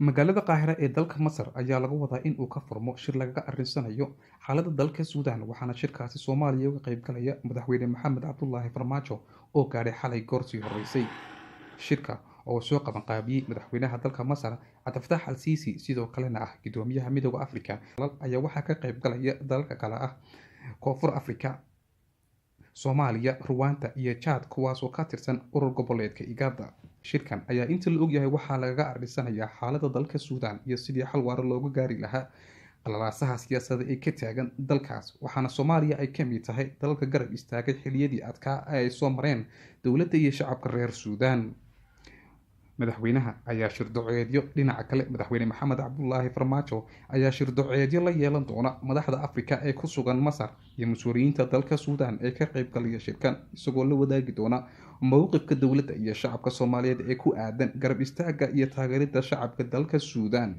magaalada qaahira ee dalka Masar ayaa lagu wadaa in uu ka furmo shir lagaga arinsanayo xaaladda dalka Suugaan waxaana shirkaasi Soomaaliya uga qaybgalaya madaxweyne Maxamed Cabdullaahi Farmajo oo gaadhay xalay goorsii horeysay shirka oo soo qaban qaabiyay madaxweynaha dalka Masar Cabdi al-Siisi sidoo kalena ah gudoomiyaha midowga Afrika ayaa waxaa ka qaybgalaya dalalka kale ah Koonfur Afrika Soomaaliya, Rwanda iyo Chad kuwaas oo ka tirsan urur goboleedka IGAD. Shirkan ayaa inta la og yahay waxaa lagaga arisanayaa xaaladda dalka Suugaan iyo sidii xal waara looga gaari lahaa qalalaasaha siyaasadda ee ka taagan dalkaas waxaana Soomaaliya ay ka mid tahay dalalka garab istaagay xilliyadii adkaa ay soo mareen dowladda iyo shacabka reer Suudaan. madaxweynaha ayaa shirdoceedyo dhinaca kale madaxweyne Maxamed Cabdullaahi Farmajo ayaa shirdoceedyo la yeelan doona madaxda Afrika ee ku sugan Masar iyo mas'uuliyiinta dalka Suudaan ee ka qaybgalaya shirkan isagoo la wadaagi doona mowqifka dowladda iyo shacabka Soomaaliyeed ee ku aadan garab istaaga iyo taageerida shacabka dalka Suudaan.